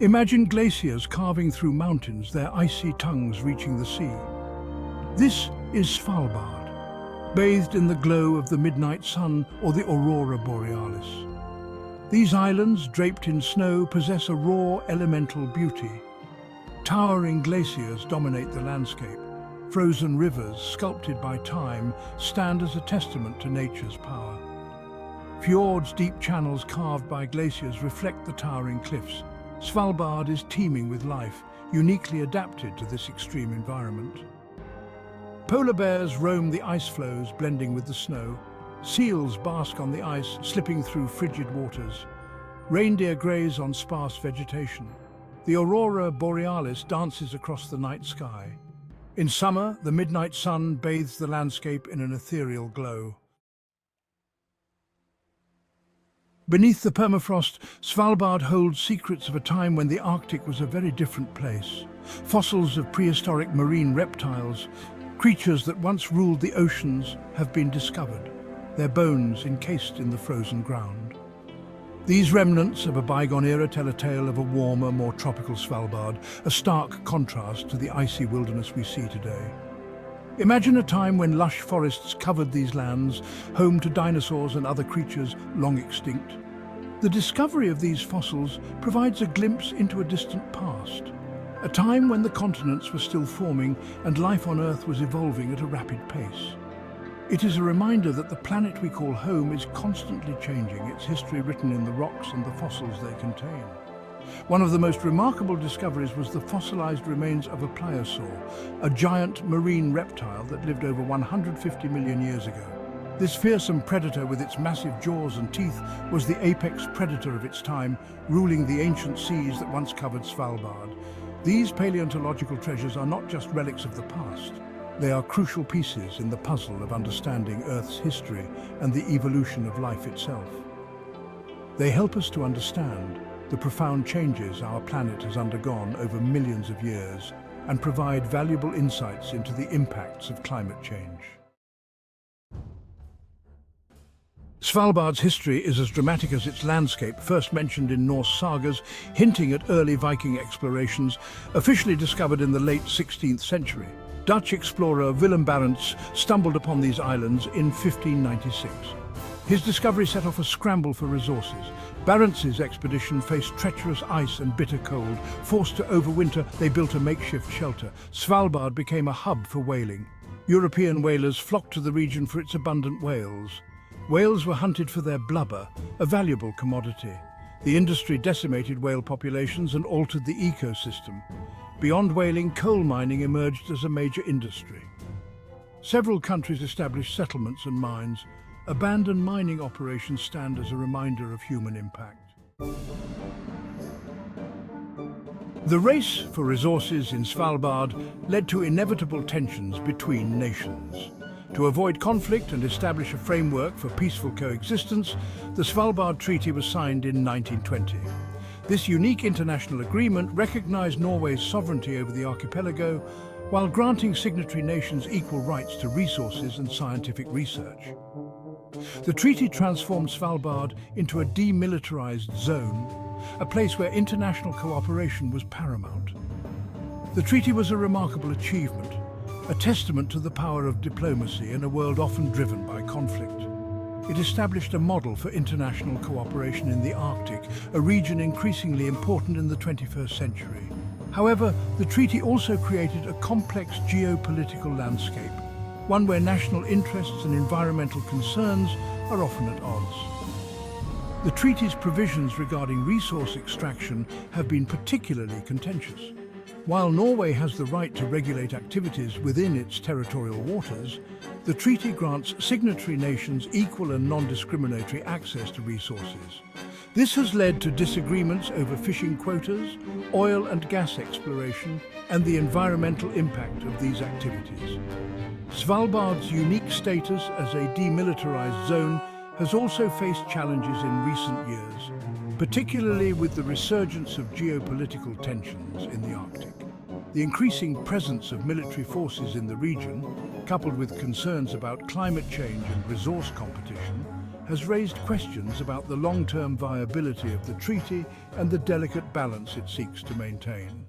Imagine glaciers carving through mountains, their icy tongues reaching the sea. This is Svalbard, bathed in the glow of the midnight sun or the aurora borealis. These islands, draped in snow, possess a raw elemental beauty. Towering glaciers dominate the landscape. Frozen rivers, sculpted by time, stand as a testament to nature's power. Fjords, deep channels carved by glaciers, reflect the towering cliffs. Svalbard is teeming with life, uniquely adapted to this extreme environment. Polar bears roam the ice floes, blending with the snow. Seals bask on the ice, slipping through frigid waters. Reindeer graze on sparse vegetation. The aurora borealis dances across the night sky. In summer, the midnight sun bathes the landscape in an ethereal glow. Beneath the permafrost, Svalbard holds secrets of a time when the Arctic was a very different place. Fossils of prehistoric marine reptiles, creatures that once ruled the oceans, have been discovered, their bones encased in the frozen ground. These remnants of a bygone era tell a tale of a warmer, more tropical Svalbard, a stark contrast to the icy wilderness we see today. Imagine a time when lush forests covered these lands, home to dinosaurs and other creatures long extinct. The discovery of these fossils provides a glimpse into a distant past, a time when the continents were still forming and life on Earth was evolving at a rapid pace. It is a reminder that the planet we call home is constantly changing, its history written in the rocks and the fossils they contain. One of the most remarkable discoveries was the fossilized remains of a pliosaur, a giant marine reptile that lived over 150 million years ago. This fearsome predator with its massive jaws and teeth was the apex predator of its time, ruling the ancient seas that once covered Svalbard. These paleontological treasures are not just relics of the past. They are crucial pieces in the puzzle of understanding Earth's history and the evolution of life itself. They help us to understand the profound changes our planet has undergone over millions of years and provide valuable insights into the impacts of climate change. Svalbard's history is as dramatic as its landscape, first mentioned in Norse sagas, hinting at early Viking explorations, officially discovered in the late 16th century. Dutch explorer Willem Barents stumbled upon these islands in 1596. His discovery set off a scramble for resources. Barents's expedition faced treacherous ice and bitter cold. Forced to overwinter, they built a makeshift shelter. Svalbard became a hub for whaling. European whalers flocked to the region for its abundant whales. Whales were hunted for their blubber, a valuable commodity. The industry decimated whale populations and altered the ecosystem. Beyond whaling, coal mining emerged as a major industry. Several countries established settlements and mines. Abandoned mining operations stand as a reminder of human impact. The race for resources in Svalbard led to inevitable tensions between nations. To avoid conflict and establish a framework for peaceful coexistence, the Svalbard Treaty was signed in 1920. This unique international agreement recognized Norway's sovereignty over the archipelago, while granting signatory nations equal rights to resources and scientific research. The treaty transformed Svalbard into a demilitarized zone, a place where international cooperation was paramount. The treaty was a remarkable achievement, a testament to the power of diplomacy in a world often driven by conflict. It established a model for international cooperation in the Arctic, a region increasingly important in the 21st century. However, the treaty also created a complex geopolitical landscape, one where national interests and environmental concerns are often at odds. The treaty's provisions regarding resource extraction have been particularly contentious. While Norway has the right to regulate activities within its territorial waters, the treaty grants signatory nations equal and non-discriminatory access to resources. This has led to disagreements over fishing quotas, oil and gas exploration, and the environmental impact of these activities. Svalbard's unique status as a demilitarized zone has also faced challenges in recent years, particularly with the resurgence of geopolitical tensions in the Arctic. The increasing presence of military forces in the region, coupled with concerns about climate change and resource competition, has raised questions about the long-term viability of the treaty and the delicate balance it seeks to maintain.